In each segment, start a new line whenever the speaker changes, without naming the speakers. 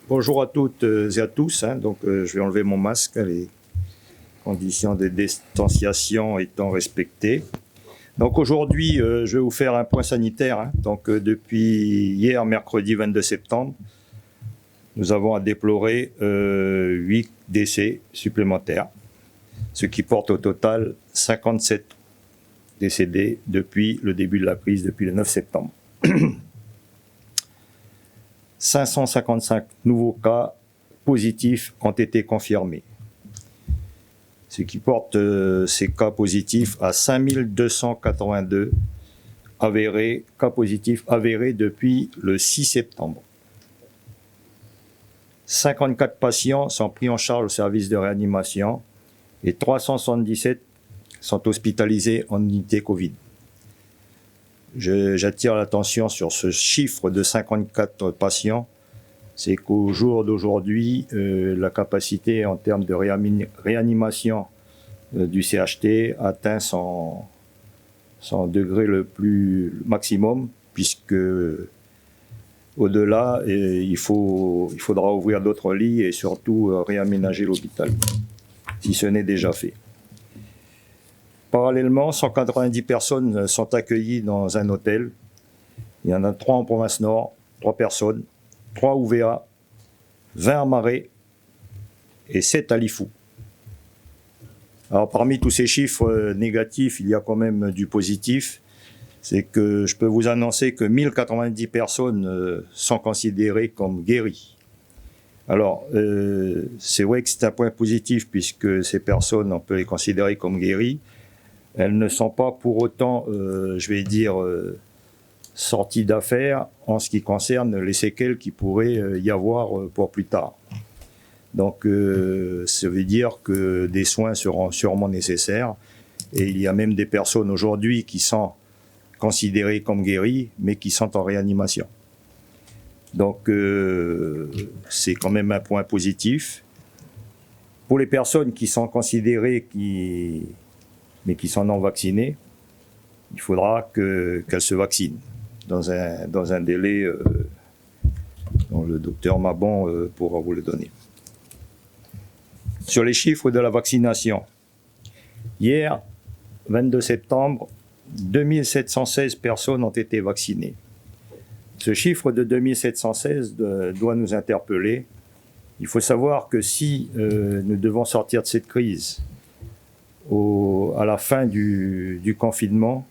Bonjour à toutes et à tous. Je vais enlever mon masque, les conditions de distanciation étant respectées. Donc aujourd'hui, je vais vous faire un point sanitaire. Depuis hier, mercredi 22 septembre, nous avons à déplorer 8 décès supplémentaires, ce qui porte au total 57 décédés depuis le début de la crise, depuis le 9 septembre. 555 nouveaux cas positifs ont été confirmés, ce qui porte ces cas positifs à 5282 cas positifs avérés depuis le 6 septembre. 54 patients sont pris en charge au service de réanimation et 377 sont hospitalisés en unité Covid. J'attire l'attention sur ce chiffre de 54 patients. C'est qu'au jour d'aujourd'hui, la capacité en termes de réanimation du CHT atteint son degré le plus maximum, puisque au-delà, il faudra ouvrir d'autres lits et surtout réaménager l'hôpital, si ce n'est déjà fait. Parallèlement, 190 personnes sont accueillies dans un hôtel. Il y en a 3 en province nord, 3 personnes, 3 UVA, 20 à Marais et 7 à Lifou. Alors parmi tous ces chiffres négatifs, il y a quand même du positif. C'est que je peux vous annoncer que 1090 personnes sont considérées comme guéries. Alors, c'est vrai que c'est un point positif puisque ces personnes, on peut les considérer comme guéries. Elles ne sont pas pour autant, sorties d'affaires en ce qui concerne les séquelles qui pourraient y avoir pour plus tard. Donc, ça veut dire que des soins seront sûrement nécessaires. Et il y a même des personnes aujourd'hui qui sont considérées comme guéries, mais qui sont en réanimation. Donc, c'est quand même un point positif. Pour les personnes qui sont considérées mais qui sont non vaccinées, il faudra qu'elles se vaccinent dans un délai dont le docteur Mabon pourra vous le donner. Sur les chiffres de la vaccination, hier, 22 septembre, 2716 personnes ont été vaccinées. Ce chiffre de 2716 doit nous interpeller. Il faut savoir que si nous devons sortir de cette crise à la fin du confinement,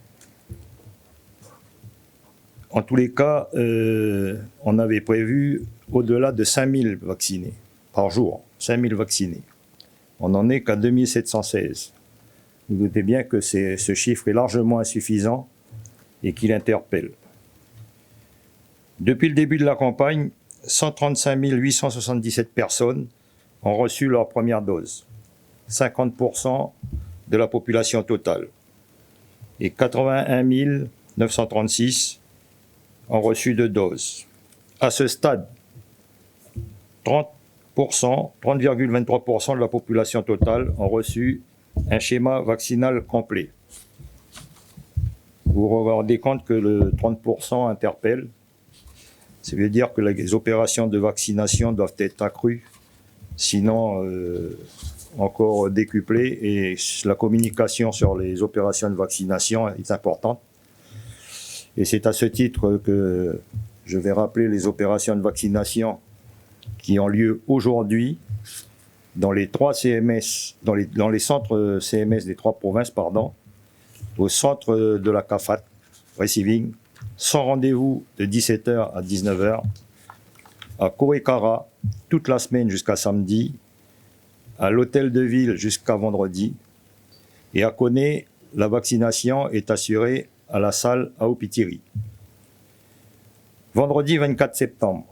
en tous les cas, on avait prévu au-delà de 5000 vaccinés par jour, 5000 vaccinés. On n'en est qu'à 2716. Vous doutez bien que ce chiffre est largement insuffisant et qu'il interpelle. Depuis le début de la campagne, 135 877 personnes ont reçu leur première dose, 50% de la population totale, et 81 936 ont reçu 2 doses. À ce stade, 30,23% de la population totale ont reçu un schéma vaccinal complet. Vous vous rendez compte que le 30% interpelle. Ça veut dire que les opérations de vaccination doivent être accrues, sinon encore décuplées, et la communication sur les opérations de vaccination est importante. Et c'est à ce titre que je vais rappeler les opérations de vaccination qui ont lieu aujourd'hui dans les 3 CMS, dans les centres CMS des 3 provinces, au centre de la CAFAT, Receiving, sans rendez-vous de 17h à 19h, à Korekara, toute la semaine jusqu'à samedi, à l'hôtel de ville jusqu'à vendredi, et à Koné, la vaccination est assurée à la salle à Opitiri. Vendredi 24 septembre,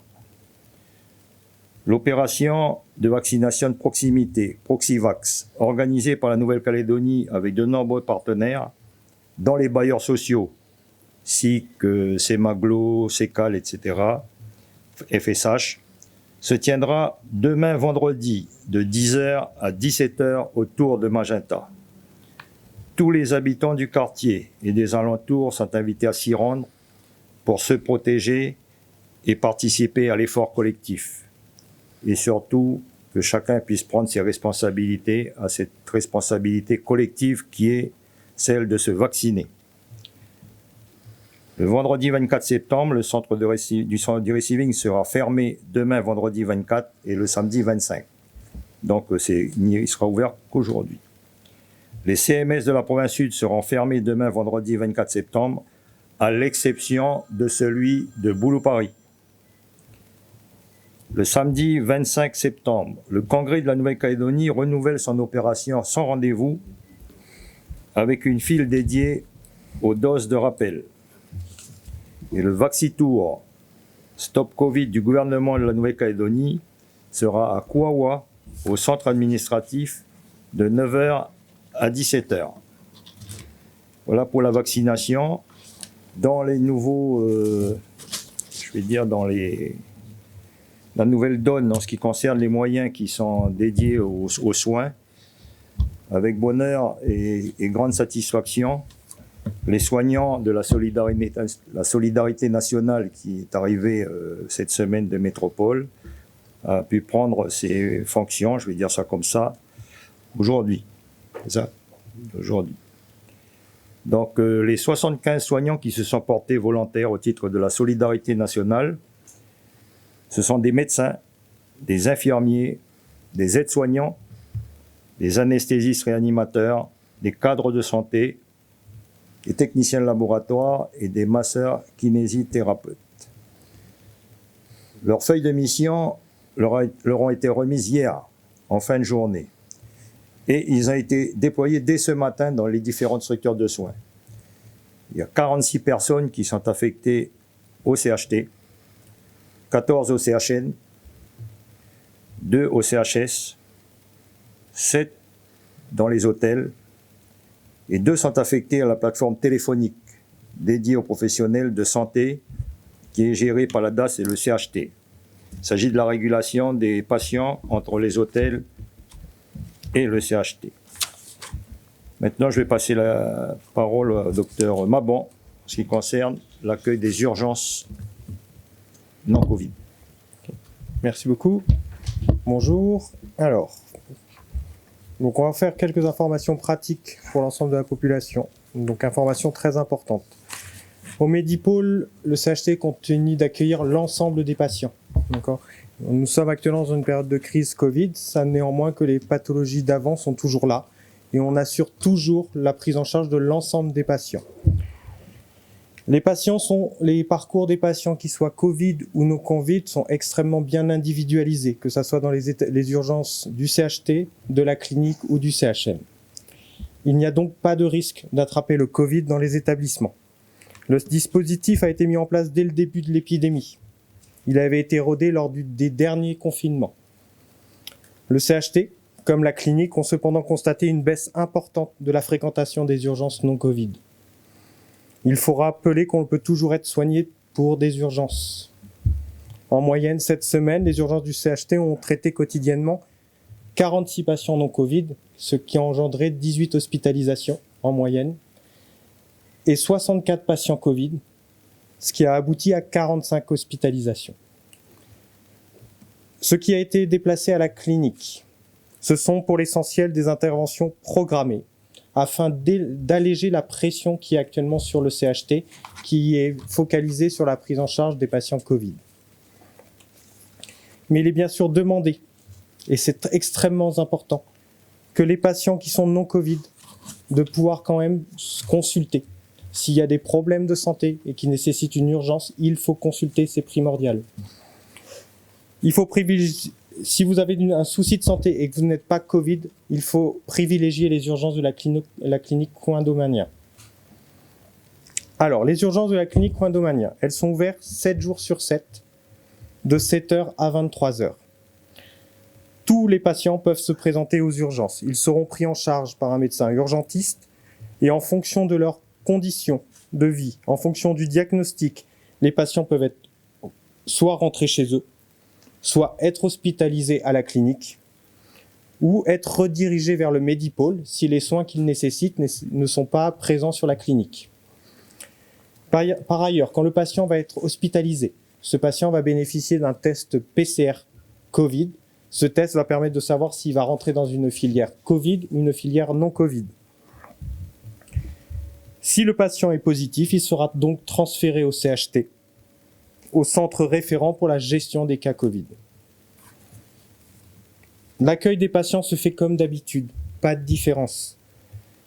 l'opération de vaccination de proximité, Proxivax, organisée par la Nouvelle-Calédonie avec de nombreux partenaires, dans les bailleurs sociaux, SIC, CEMAGLO, CECAL, etc., FSH, se tiendra demain vendredi de 10h à 17h autour de Magenta. Tous les habitants du quartier et des alentours sont invités à s'y rendre pour se protéger et participer à l'effort collectif. et surtout que chacun puisse prendre ses responsabilités, à cette responsabilité collective qui est celle de se vacciner. Le vendredi 24 septembre, le centre du receiving sera fermé demain, vendredi 24, et le samedi 25. Donc, il sera ouvert qu'aujourd'hui. Les CMS de la province sud seront fermés demain, vendredi 24 septembre, à l'exception de celui de Boulou-Paris. Le samedi 25 septembre, le Congrès de la Nouvelle-Calédonie renouvelle son opération sans rendez-vous avec une file dédiée aux doses de rappel. Et le Vaxitour Stop Covid du gouvernement de la Nouvelle-Calédonie sera à Kouawa, au centre administratif, de 9h à 17h. Voilà pour la vaccination. Dans les nouveaux, la nouvelle donne en ce qui concerne les moyens qui sont dédiés aux soins, avec bonheur et grande satisfaction, les soignants de la solidarité nationale qui est arrivée cette semaine de métropole a pu prendre ses fonctions, je vais dire ça comme ça, aujourd'hui. C'est ça, aujourd'hui. Donc les 75 soignants qui se sont portés volontaires au titre de la solidarité nationale, ce sont des médecins, des infirmiers, des aides-soignants, des anesthésistes réanimateurs, des cadres de santé, des techniciens de laboratoire et des masseurs kinésithérapeutes. Leurs feuilles de mission leur ont été remises hier, en fin de journée. Et ils ont été déployés dès ce matin dans les différentes structures de soins. Il y a 46 personnes qui sont affectées au CHT, 14 au CHN, 2 au CHS, 7 dans les hôtels, et 2 sont affectés à la plateforme téléphonique dédiée aux professionnels de santé qui est gérée par la DAS et le CHT. Il s'agit de la régulation des patients entre les hôtels et le CHT. Maintenant, je vais passer la parole au docteur Mabon, en ce qui concerne l'accueil des urgences non Covid.
Merci beaucoup. Bonjour. Alors, donc on va faire quelques informations pratiques pour l'ensemble de la population. Donc, informations très importantes. Au Medipôle, le CHT continue d'accueillir l'ensemble des patients. D'accord. Nous sommes actuellement dans une période de crise Covid, ça néanmoins que les pathologies d'avant sont toujours là et on assure toujours la prise en charge de l'ensemble des patients. Les parcours des patients qui soient Covid ou non Covid sont extrêmement bien individualisés, que ce soit dans les urgences du CHT, de la clinique ou du CHN. Il n'y a donc pas de risque d'attraper le Covid dans les établissements. Le dispositif a été mis en place dès le début de l'épidémie. Il avait été rodé lors des derniers confinements. Le CHT, comme la clinique, ont cependant constaté une baisse importante de la fréquentation des urgences non Covid. Il faut rappeler qu'on peut toujours être soigné pour des urgences. En moyenne, cette semaine, les urgences du CHT ont traité quotidiennement 46 patients non Covid, ce qui a engendré 18 hospitalisations en moyenne, et 64 patients Covid, ce qui a abouti à 45 hospitalisations. Ce qui a été déplacé à la clinique, ce sont pour l'essentiel des interventions programmées, afin d'alléger la pression qui est actuellement sur le CHT, qui est focalisée sur la prise en charge des patients Covid. Mais il est bien sûr demandé, et c'est extrêmement important, que les patients qui sont non Covid, de pouvoir quand même se consulter. S'il y a des problèmes de santé et qui nécessitent une urgence, il faut consulter, c'est primordial. Il faut privilégier, si vous avez un souci de santé et que vous n'êtes pas Covid, il faut privilégier les urgences de la clinique Coin Domania. Alors, les urgences de la clinique Coin Domania, elles sont ouvertes 7 jours sur 7, de 7h à 23h. Tous les patients peuvent se présenter aux urgences. Ils seront pris en charge par un médecin urgentiste et en fonction de leurs conditions de vie, en fonction du diagnostic, les patients peuvent être soit rentrés chez eux, soit être hospitalisés à la clinique, ou être redirigés vers le Medipôle si les soins qu'ils nécessitent ne sont pas présents sur la clinique. Par ailleurs, quand le patient va être hospitalisé, ce patient va bénéficier d'un test PCR Covid. Ce test va permettre de savoir s'il va rentrer dans une filière Covid ou une filière non Covid. Si le patient est positif, il sera donc transféré au CHT, au centre référent pour la gestion des cas Covid. L'accueil des patients se fait comme d'habitude, pas de différence.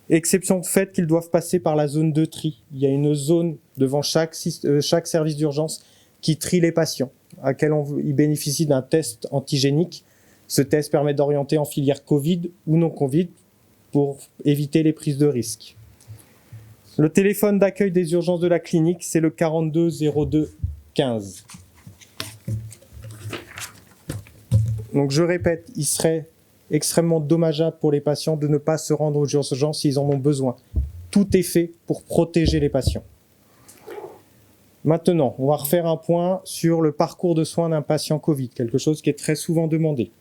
Exception de fait qu'ils doivent passer par la zone de tri. Il y a une zone devant chaque service d'urgence qui trie les patients, à laquelle ils bénéficient d'un test antigénique. Ce test permet d'orienter en filière Covid ou non Covid pour éviter les prises de risques. Le téléphone d'accueil des urgences de la clinique, c'est le 42 02 15. Donc je répète, il serait extrêmement dommageable pour les patients de ne pas se rendre aux urgences s'ils en ont besoin. Tout est fait pour protéger les patients. Maintenant, on va refaire un point sur le parcours de soins d'un patient Covid, quelque chose qui est très souvent demandé.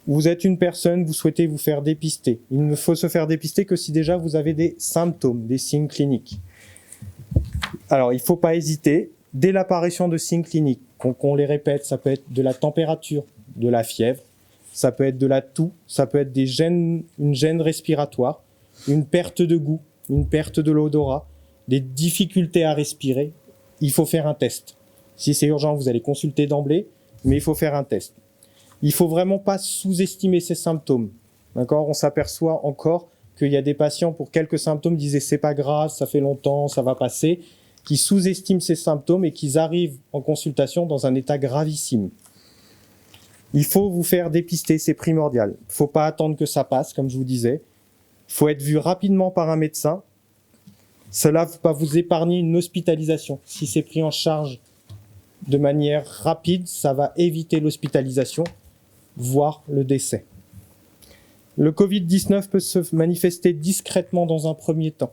Vous êtes une personne, vous souhaitez vous faire dépister. Il ne faut se faire dépister que si déjà vous avez des symptômes, des signes cliniques. Alors, il ne faut pas hésiter. Dès l'apparition de signes cliniques, qu'on les répète, ça peut être de la température, de la fièvre, ça peut être de la toux, ça peut être une gêne respiratoire, une perte de goût, une perte de l'odorat, des difficultés à respirer. Il faut faire un test. Si c'est urgent, vous allez consulter d'emblée, mais il faut faire un test. Il ne faut vraiment pas sous-estimer ces symptômes. D'accord ? On s'aperçoit encore qu'il y a des patients, pour quelques symptômes, disaient c'est pas grave, ça fait longtemps, ça va passer, qui sous-estiment ces symptômes et qui arrivent en consultation dans un état gravissime. Il faut vous faire dépister, c'est primordial. Il ne faut pas attendre que ça passe, comme je vous disais. Il faut être vu rapidement par un médecin. Cela va vous épargner une hospitalisation. Si c'est pris en charge de manière rapide, ça va éviter l'hospitalisation, voire le décès. Le Covid-19 peut se manifester discrètement dans un premier temps,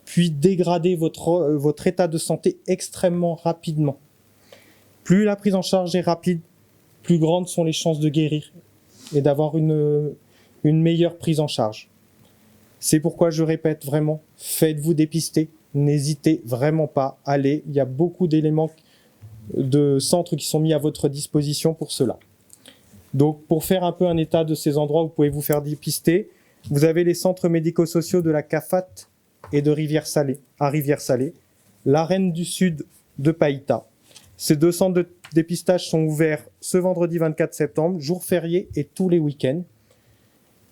puis dégrader votre état de santé extrêmement rapidement. Plus la prise en charge est rapide, plus grandes sont les chances de guérir et d'avoir une meilleure prise en charge. C'est pourquoi je répète vraiment, faites-vous dépister, n'hésitez vraiment pas, allez, il y a beaucoup d'éléments de centres qui sont mis à votre disposition pour cela. Donc pour faire un peu un état de ces endroits où vous pouvez vous faire dépister, vous avez les centres médico-sociaux de la CAFAT et de Rivière-Salée, à Rivière-Salée, l'Arène du Sud de Païta. Ces deux centres de dépistage sont ouverts ce vendredi 24 septembre, jour férié et tous les week-ends.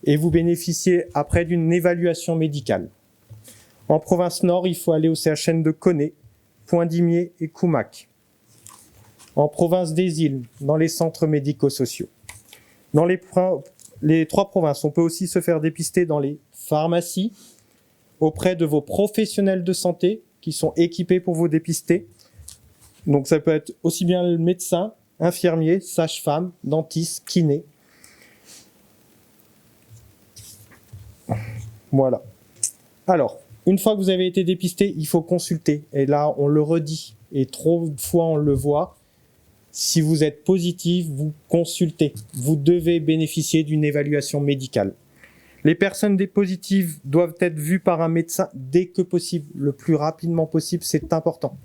Et vous bénéficiez après d'une évaluation médicale. En province nord, il faut aller au CHN de Koné, Point-d'Imier et Koumac. En province des îles, dans les centres médico-sociaux. Dans les trois provinces, on peut aussi se faire dépister dans les pharmacies, auprès de vos professionnels de santé qui sont équipés pour vous dépister. Donc ça peut être aussi bien le médecin, infirmier, sage-femme, dentiste, kiné. Voilà. Alors, une fois que vous avez été dépisté, il faut consulter. Et là, on le redit, et trop de fois on le voit. Si vous êtes positif, vous consultez. Vous devez bénéficier d'une évaluation médicale. Les personnes positives doivent être vues par un médecin dès que possible, le plus rapidement possible, c'est important.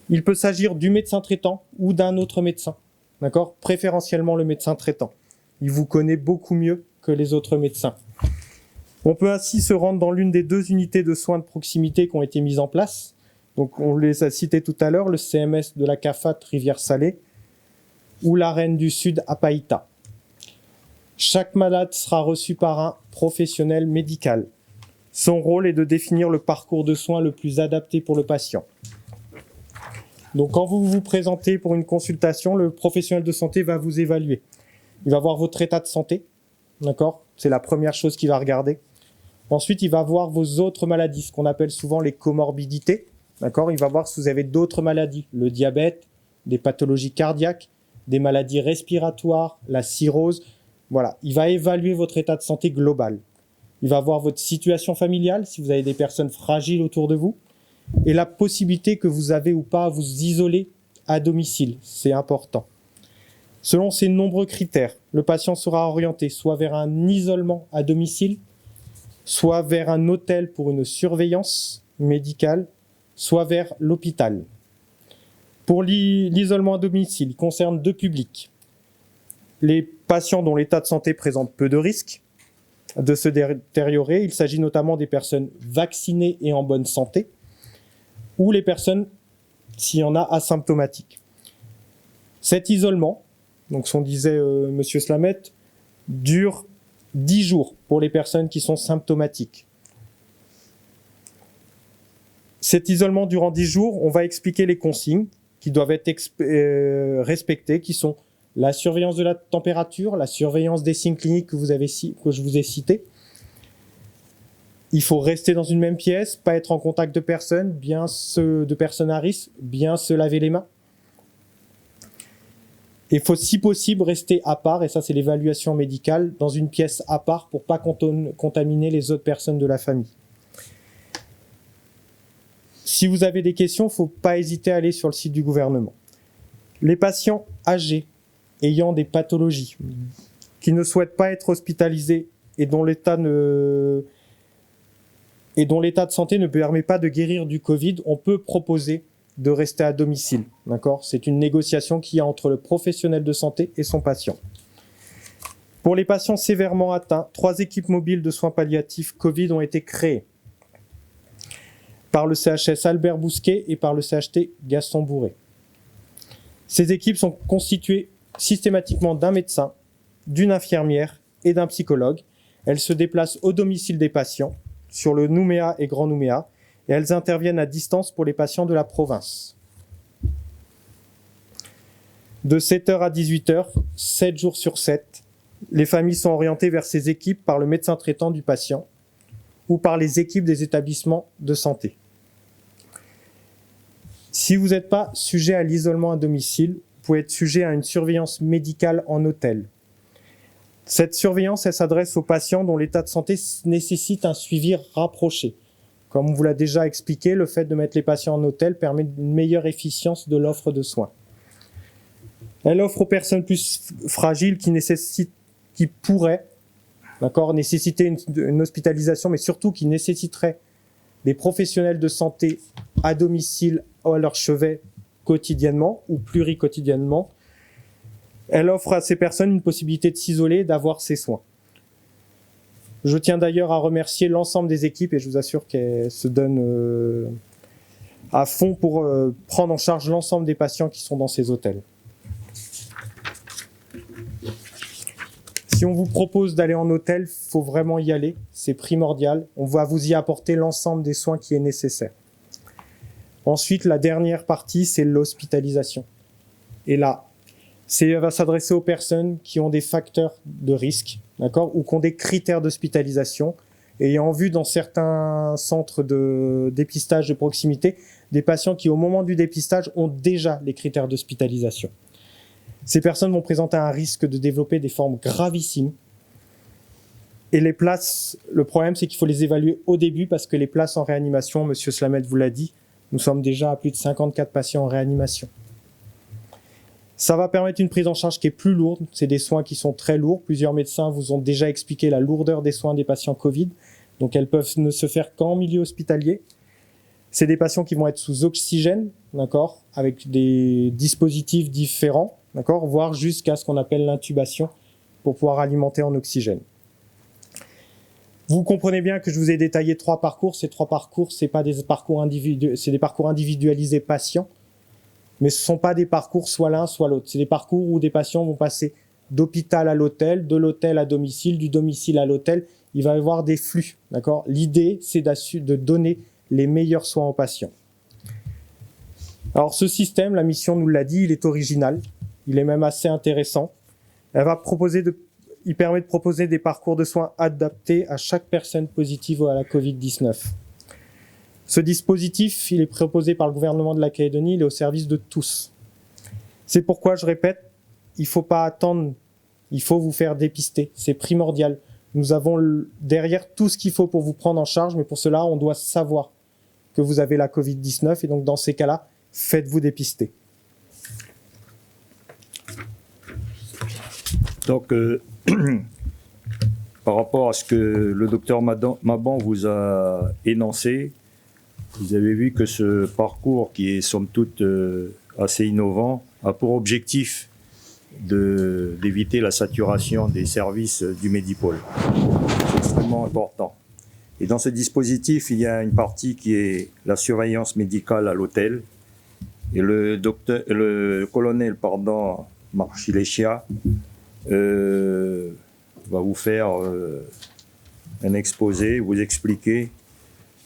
Il peut s'agir du médecin traitant ou d'un autre médecin, d'accord ? Préférentiellement le médecin traitant. Il vous connaît beaucoup mieux que les autres médecins. On peut ainsi se rendre dans l'une des deux unités de soins de proximité qui ont été mises en place. Donc on les a cités tout à l'heure, le CMS de la CAFAT Rivière-Salée ou l'Arène du Sud à Païta. Chaque malade sera reçu par un professionnel médical. Son rôle est de définir le parcours de soins le plus adapté pour le patient. Donc quand vous vous présentez pour une consultation, le professionnel de santé va vous évaluer. Il va voir votre état de santé, d'accord ? C'est la première chose qu'il va regarder. Ensuite, il va voir vos autres maladies, ce qu'on appelle souvent les comorbidités, d'accord ? Il va voir si vous avez d'autres maladies, le diabète, des pathologies cardiaques, des maladies respiratoires, la cirrhose. Voilà, il va évaluer votre état de santé global. Il va voir votre situation familiale, si vous avez des personnes fragiles autour de vous, et la possibilité que vous avez ou pas à vous isoler à domicile. C'est important. Selon ces nombreux critères, le patient sera orienté soit vers un isolement à domicile, soit vers un hôtel pour une surveillance médicale, soit vers l'hôpital. Pour l'isolement à domicile, il concerne deux publics. Les patients dont l'état de santé présente peu de risques de se détériorer. Il s'agit notamment des personnes vaccinées et en bonne santé, ou les personnes, s'il y en a, asymptomatiques. Cet isolement, donc ce qu'on disait M. Slamet, dure 10 jours pour les personnes qui sont symptomatiques. Cet isolement durant 10 jours, on va expliquer les consignes qui doivent être respectées, qui sont la surveillance de la température, la surveillance des signes cliniques que je vous ai cités. Il faut rester dans une même pièce, pas être en contact de personnes, de personnes à risque, bien se laver les mains. Il faut, si possible, rester à part, et ça c'est l'évaluation médicale, dans une pièce à part pour pas contaminer les autres personnes de la famille. Si vous avez des questions, il ne faut pas hésiter à aller sur le site du gouvernement. Les patients âgés, ayant des pathologies, qui ne souhaitent pas être hospitalisés et dont l'état de santé ne permet pas de guérir du Covid, on peut proposer de rester à domicile. D'accord ? C'est une négociation qu'il y a entre le professionnel de santé et son patient. Pour les patients sévèrement atteints, 3 équipes mobiles de soins palliatifs Covid ont été créées par le CHS Albert Bousquet et par le CHT Gaston Bourré. Ces équipes sont constituées systématiquement d'un médecin, d'une infirmière et d'un psychologue. Elles se déplacent au domicile des patients, sur le Nouméa et Grand Nouméa, et elles interviennent à distance pour les patients de la province. De 7h à 18h, 7 jours sur 7, les familles sont orientées vers ces équipes par le médecin traitant du patient ou par les équipes des établissements de santé. Si vous n'êtes pas sujet à l'isolement à domicile, vous pouvez être sujet à une surveillance médicale en hôtel. Cette surveillance, elle s'adresse aux patients dont l'état de santé nécessite un suivi rapproché. Comme on vous l'a déjà expliqué, le fait de mettre les patients en hôtel permet une meilleure efficience de l'offre de soins. Elle offre aux personnes plus fragiles qui pourraient, nécessiter une hospitalisation, mais surtout qui nécessiteraient des professionnels de santé à domicile à leur chevet quotidiennement ou pluriquotidiennement. Elle offre à ces personnes une possibilité de s'isoler, d'avoir ces soins. Je tiens d'ailleurs à remercier l'ensemble des équipes et je vous assure qu'elles se donnent à fond pour prendre en charge l'ensemble des patients qui sont dans ces hôtels. Si on vous propose d'aller en hôtel, il faut vraiment y aller, c'est primordial. On va vous y apporter l'ensemble des soins qui est nécessaire. Ensuite, la dernière partie, c'est l'hospitalisation. Et là, elle va s'adresser aux personnes qui ont des facteurs de risque, d'accord, ou qui ont des critères d'hospitalisation, ayant vu dans certains centres de dépistage de proximité, des patients qui, au moment du dépistage, ont déjà les critères d'hospitalisation. Ces personnes vont présenter un risque de développer des formes gravissimes. Et les places, le problème, c'est qu'il faut les évaluer au début parce que les places en réanimation, M. Slamet vous l'a dit, nous sommes déjà à plus de 54 patients en réanimation. Ça va permettre une prise en charge qui est plus lourde. C'est des soins qui sont très lourds. Plusieurs médecins vous ont déjà expliqué la lourdeur des soins des patients Covid. Donc, elles peuvent ne se faire qu'en milieu hospitalier. C'est des patients qui vont être sous oxygène, d'accord, avec des dispositifs différents, d'accord, voire jusqu'à ce qu'on appelle l'intubation pour pouvoir alimenter en oxygène. Vous comprenez bien que je vous ai détaillé 3 parcours. Ces 3 parcours, c'est pas des parcours c'est des parcours individualisés patients, mais ce sont pas des parcours soit l'un soit l'autre. C'est des parcours où des patients vont passer d'hôpital à l'hôtel, de l'hôtel à domicile, du domicile à l'hôtel. Il va y avoir des flux, d'accord. L'idée, c'est de donner les meilleurs soins aux patients. Alors ce système, la mission nous l'a dit, il est original, il est même assez intéressant. Il permet de proposer des parcours de soins adaptés à chaque personne positive à la Covid-19. Ce dispositif, il est proposé par le gouvernement de la Calédonie, il est au service de tous. C'est pourquoi, je répète, il ne faut pas attendre, il faut vous faire dépister, c'est primordial. Nous avons derrière tout ce qu'il faut pour vous prendre en charge, mais pour cela, on doit savoir que vous avez la Covid-19, et donc dans ces cas-là, faites-vous dépister.
Donc, par rapport à ce que le docteur Mabon vous a énoncé, vous avez vu que ce parcours qui est somme toute assez innovant, a pour objectif d'éviter la saturation des services du Medipôle. C'est extrêmement important. Et dans ce dispositif, il y a une partie qui est la surveillance médicale à l'hôtel. Et le colonel Marchilecia va vous faire un exposé, vous expliquer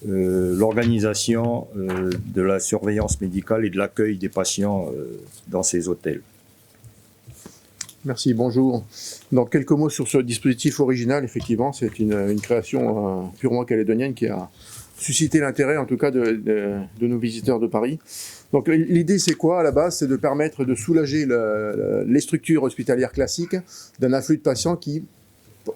l'organisation de la surveillance médicale et de l'accueil des patients dans ces hôtels.
Merci, bonjour. Donc, quelques mots sur ce dispositif original. Effectivement, c'est une création purement calédonienne qui a suscité l'intérêt, en tout cas, de nos visiteurs de Paris. Donc, l'idée, c'est quoi, à la base? C'est de permettre de soulager les structures hospitalières classiques d'un afflux de patients qui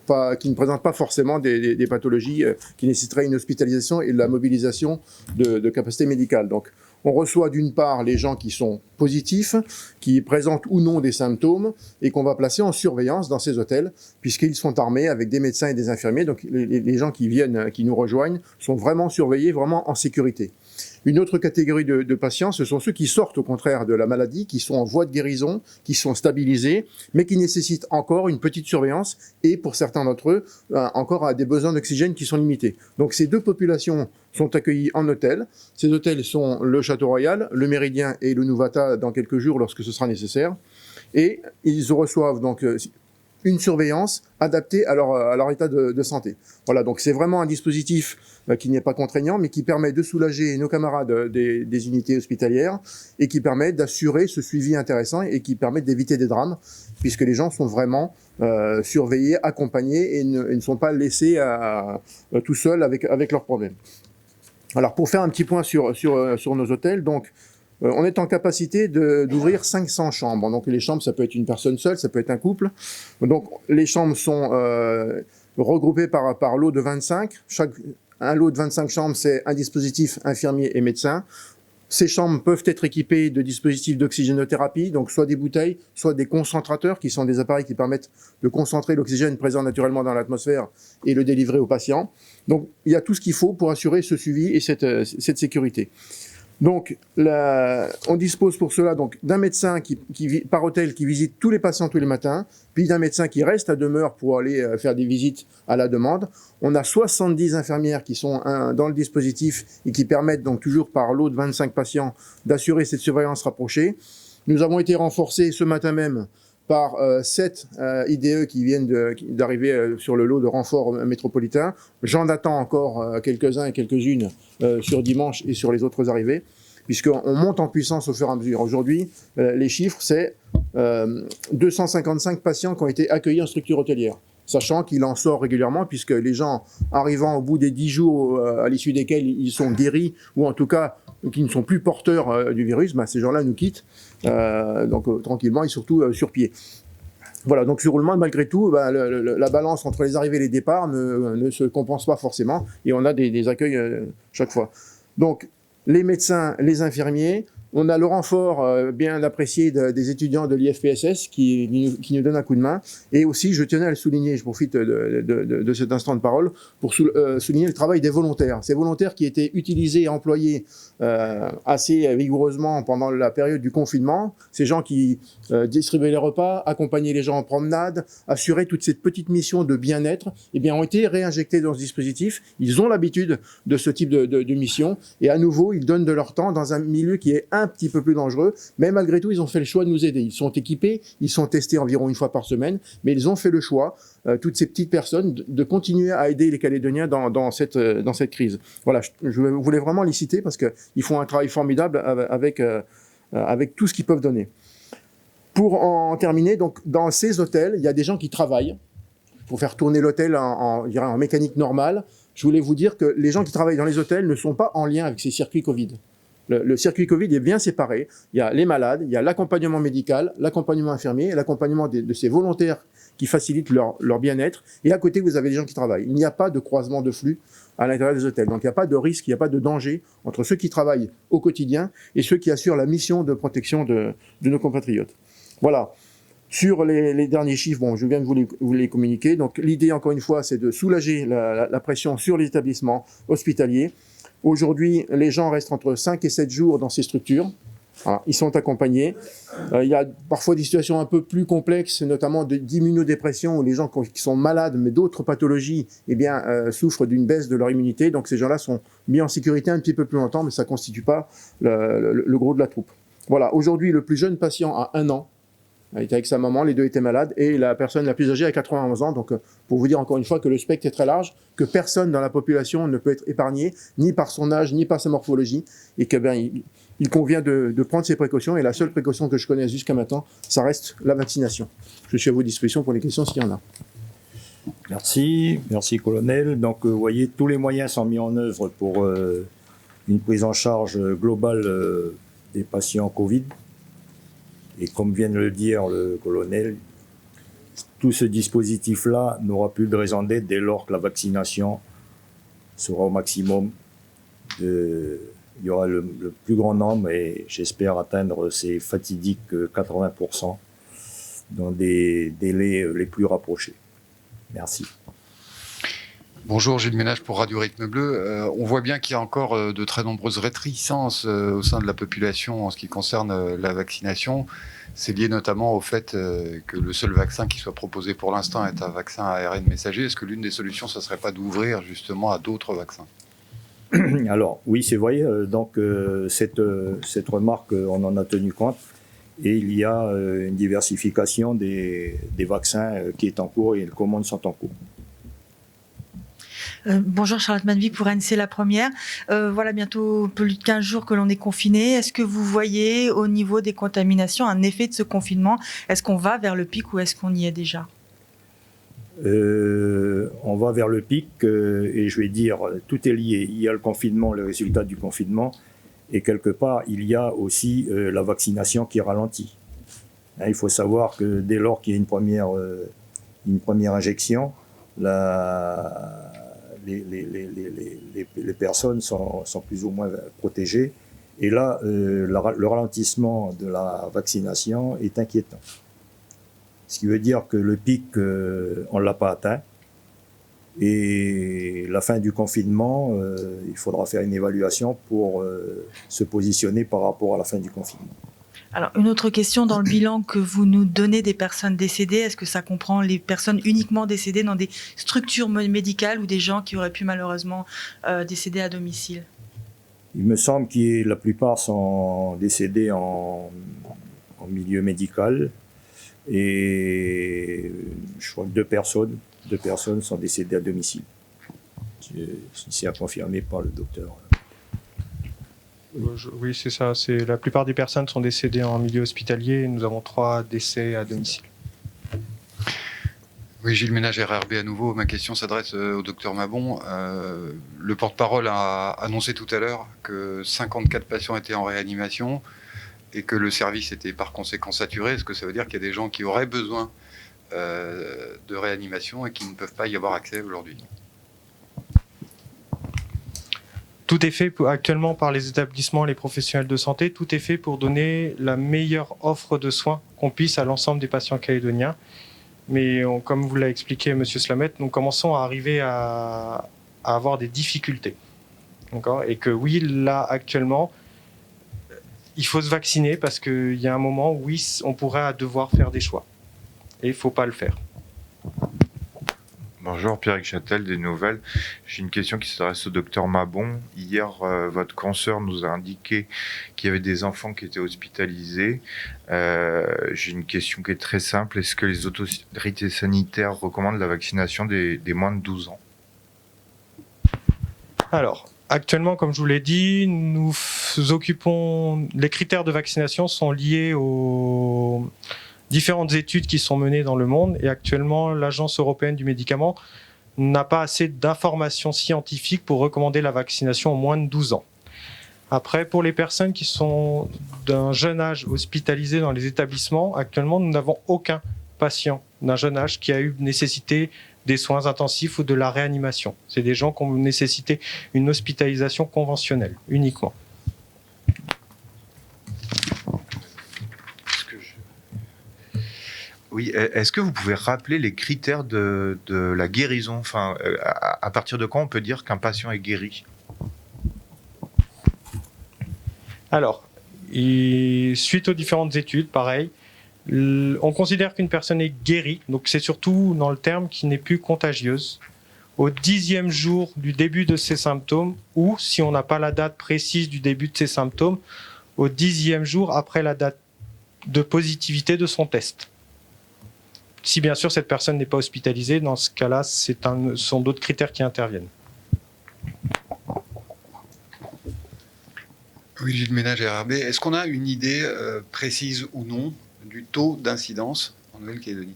ne présentent pas forcément des pathologies qui nécessiteraient une hospitalisation et de la mobilisation de capacités médicales. Donc, on reçoit d'une part les gens qui sont positifs, qui présentent ou non des symptômes, et qu'on va placer en surveillance dans ces hôtels, puisqu'ils sont armés avec des médecins et des infirmiers. Donc les gens qui viennent, qui nous rejoignent, sont vraiment surveillés, vraiment en sécurité. Une autre catégorie de patients, ce sont ceux qui sortent au contraire de la maladie, qui sont en voie de guérison, qui sont stabilisés, mais qui nécessitent encore une petite surveillance et pour certains d'entre eux, encore des besoins d'oxygène qui sont limités. Donc ces deux populations sont accueillies en hôtel. Ces hôtels sont le Château Royal, le Méridien et le Nouvata dans quelques jours lorsque ce sera nécessaire. Et ils reçoivent donc une surveillance adaptée à leur état de santé. Voilà, donc c'est vraiment un dispositif qui n'est pas contraignant, mais qui permet de soulager nos camarades des unités hospitalières et qui permet d'assurer ce suivi intéressant et qui permet d'éviter des drames, puisque les gens sont vraiment surveillés, accompagnés et ne sont pas laissés tout seuls avec leurs problèmes. Alors, pour faire un petit point sur nos hôtels, donc, on est en capacité d'ouvrir 500 chambres. Donc les chambres, ça peut être une personne seule, ça peut être un couple. Donc les chambres sont regroupées par lot de 25. Un lot de 25 chambres, c'est un dispositif infirmier et médecin. Ces chambres peuvent être équipées de dispositifs d'oxygénothérapie, donc soit des bouteilles, soit des concentrateurs, qui sont des appareils qui permettent de concentrer l'oxygène présent naturellement dans l'atmosphère et le délivrer aux patients. Donc il y a tout ce qu'il faut pour assurer ce suivi et cette sécurité. Donc, on dispose pour cela d'un médecin par hôtel qui visite tous les patients tous les matins, puis d'un médecin qui reste à demeure pour aller faire des visites à la demande. On a 70 infirmières qui sont dans le dispositif et qui permettent donc toujours par lot de 25 patients d'assurer cette surveillance rapprochée. Nous avons été renforcés ce matin même par 7 IDE qui viennent d'arriver sur le lot de renfort métropolitain. J'en attends encore quelques-uns et quelques-unes sur dimanche et sur les autres arrivées, puisqu'on monte en puissance au fur et à mesure. Aujourd'hui, les chiffres, c'est 255 patients qui ont été accueillis en structure hôtelière, sachant qu'il en sort régulièrement, puisque les gens arrivant au bout des 10 jours à l'issue desquels ils sont guéris, ou en tout cas qui ne sont plus porteurs du virus, ces gens-là nous quittent, donc tranquillement et surtout sur pied. Voilà, donc sur roulement, malgré tout, la balance entre les arrivées et les départs ne se compense pas forcément, et on a des accueils chaque fois. Donc, les médecins, les infirmiers, on a le renfort bien apprécié des étudiants de l'IFPSS qui nous donnent un coup de main. Et aussi, je tenais à le souligner, je profite de cet instant de parole, pour souligner le travail des volontaires. Ces volontaires qui étaient utilisés et employés assez vigoureusement pendant la période du confinement. Ces gens qui distribuaient les repas, accompagnaient les gens en promenade, assuraient toute cette petite mission de bien-être, eh bien, ont été réinjectés dans ce dispositif. Ils ont l'habitude de ce type de mission. Et à nouveau, ils donnent de leur temps dans un milieu qui est un petit peu plus dangereux, mais malgré tout, ils ont fait le choix de nous aider. Ils sont équipés, ils sont testés environ une fois par semaine, mais ils ont fait le choix, toutes ces petites personnes, de continuer à aider les Calédoniens dans cette crise. Voilà, je voulais vraiment les citer parce qu'ils font un travail formidable avec tout ce qu'ils peuvent donner. Pour en terminer, donc, dans ces hôtels, il y a des gens qui travaillent pour faire tourner l'hôtel en mécanique normale. Je voulais vous dire que les gens qui travaillent dans les hôtels ne sont pas en lien avec ces circuits Covid. Le circuit Covid est bien séparé. Il y a les malades, il y a l'accompagnement médical, l'accompagnement infirmier, l'accompagnement de ces volontaires qui facilitent leur bien-être. Et à côté, vous avez des gens qui travaillent. Il n'y a pas de croisement de flux à l'intérieur des hôtels. Donc, il n'y a pas de risque, il n'y a pas de danger entre ceux qui travaillent au quotidien et ceux qui assurent la mission de protection de nos compatriotes. Voilà. Sur les derniers chiffres, bon, je viens de vous les communiquer. Donc, l'idée, encore une fois, c'est de soulager la pression sur les établissements hospitaliers. Aujourd'hui, les gens restent entre 5 et 7 jours dans ces structures. Voilà, ils sont accompagnés. Il y a parfois des situations un peu plus complexes, notamment d'immunodépression, où les gens qui sont malades, mais d'autres pathologies, eh bien, souffrent d'une baisse de leur immunité. Donc ces gens-là sont mis en sécurité un petit peu plus longtemps, mais ça ne constitue pas le gros de la troupe. Voilà, aujourd'hui, le plus jeune patient a 1 an. Il était avec sa maman, les deux étaient malades, et la personne la plus âgée a 91 ans. Donc, pour vous dire encore une fois que le spectre est très large, que personne dans la population ne peut être épargné, ni par son âge, ni par sa morphologie, et que il convient de prendre ses précautions. Et la seule précaution que je connaisse jusqu'à maintenant, ça reste la vaccination. Je suis à vos dispositions pour les questions s'il y en a.
Merci, colonel. Donc, vous voyez, tous les moyens sont mis en œuvre pour une prise en charge globale des patients Covid. Et comme vient de le dire le colonel, tout ce dispositif-là n'aura plus de raison d'être dès lors que la vaccination sera au maximum. Il y aura le plus grand nombre, et j'espère atteindre ces fatidiques 80% dans des délais les plus rapprochés. Merci.
Bonjour, Gilles Ménage pour Radio Rythme Bleu. On voit bien qu'il y a encore de très nombreuses réticences au sein de la population en ce qui concerne la vaccination. C'est lié notamment au fait que le seul vaccin qui soit proposé pour l'instant est un vaccin à ARN messager. Est-ce que l'une des solutions, ce ne serait pas d'ouvrir justement à d'autres vaccins ?
Alors, oui, c'est vrai. Donc, cette remarque, on en a tenu compte. Et il y a une diversification des vaccins qui est en cours, et les commandes sont en cours.
Bonjour, Charlotte Manville pour ANC La Première. Voilà bientôt plus de 15 jours que l'on est confiné. Est-ce que vous voyez au niveau des contaminations un effet de ce confinement ? Est-ce qu'on va vers le pic ou est-ce qu'on y est déjà ?
On va vers le pic et je vais dire, tout est lié. Il y a le confinement, le résultat du confinement, et quelque part, il y a aussi la vaccination qui ralentit. Il faut savoir que dès lors qu'il y a une première injection, les personnes sont plus ou moins protégées. Et là, le ralentissement de la vaccination est inquiétant. Ce qui veut dire que le pic, on ne l'a pas atteint. Et la fin du confinement, il faudra faire une évaluation pour se positionner par rapport à la fin du confinement.
Alors, une autre question, dans le bilan que vous nous donnez des personnes décédées, est-ce que ça comprend les personnes uniquement décédées dans des structures médicales ou des gens qui auraient pu malheureusement décéder à domicile ?
Il me semble que la plupart sont décédés en milieu médical, et je crois que deux personnes sont décédées à domicile. C'est confirmé par le docteur.
Oui, c'est ça. La plupart des personnes sont décédées en milieu hospitalier, et nous avons 3 décès à domicile.
Oui, Gilles Ménage, RRB à nouveau. Ma question s'adresse au docteur Mabon. Le porte-parole a annoncé tout à l'heure que 54 patients étaient en réanimation et que le service était par conséquent saturé. Est-ce que ça veut dire qu'il y a des gens qui auraient besoin de réanimation et qui ne peuvent pas y avoir accès aujourd'hui ?
Tout est fait actuellement par les établissements, les professionnels de santé. Tout est fait pour donner la meilleure offre de soins qu'on puisse à l'ensemble des patients calédoniens. Mais comme vous l'a expliqué M. Slamet, nous commençons à arriver à avoir des difficultés. D'accord ? Et que oui, là, actuellement, il faut se vacciner parce qu'il y a un moment où oui, on pourrait devoir faire des choix. Et il ne faut pas le faire.
Bonjour, Pierre Châtel des Nouvelles. J'ai une question qui s'adresse au docteur Mabon. Hier, votre consoeur nous a indiqué qu'il y avait des enfants qui étaient hospitalisés. J'ai une question qui est très simple. Est-ce que les autorités sanitaires recommandent la vaccination des moins de 12 ans ?
Alors, actuellement, comme je vous l'ai dit, nous occupons... Les critères de vaccination sont liés aux différentes études qui sont menées dans le monde, et actuellement, l'Agence européenne du médicament n'a pas assez d'informations scientifiques pour recommander la vaccination aux moins de 12 ans. Après, pour les personnes qui sont d'un jeune âge hospitalisées dans les établissements, actuellement, nous n'avons aucun patient d'un jeune âge qui a eu nécessité des soins intensifs ou de la réanimation. C'est des gens qui ont nécessité une hospitalisation conventionnelle, uniquement.
Oui, est-ce que vous pouvez rappeler les critères de la guérison ? Enfin, à partir de quand on peut dire qu'un patient est guéri ?
Alors, Et suite aux différentes études, pareil, on considère qu'une personne est guérie, donc c'est surtout dans le terme qui n'est plus contagieuse, au 10e jour du début de ses symptômes, ou, si on n'a pas la date précise du début de ses symptômes, au 10e jour après la date de positivité de son test. Si bien sûr cette personne n'est pas hospitalisée, dans ce cas-là, ce sont d'autres critères qui interviennent.
Oui, Gilles Ménage, RRB. Est-ce qu'on a une idée précise ou non du taux d'incidence en Nouvelle-Calédonie?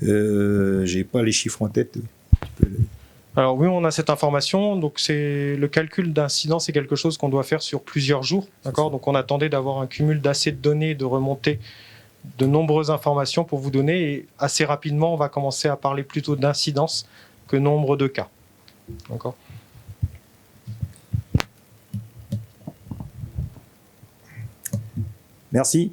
J'ai pas les chiffres en tête.
Alors oui, on a cette information. Donc c'est le calcul d'incidence, c'est quelque chose qu'on doit faire sur plusieurs jours, d'accord. Donc on attendait d'avoir un cumul d'assez de données, de remonter de nombreuses informations pour vous donner. Et assez rapidement, on va commencer à parler plutôt d'incidence que nombre de cas, d'accord.
Merci.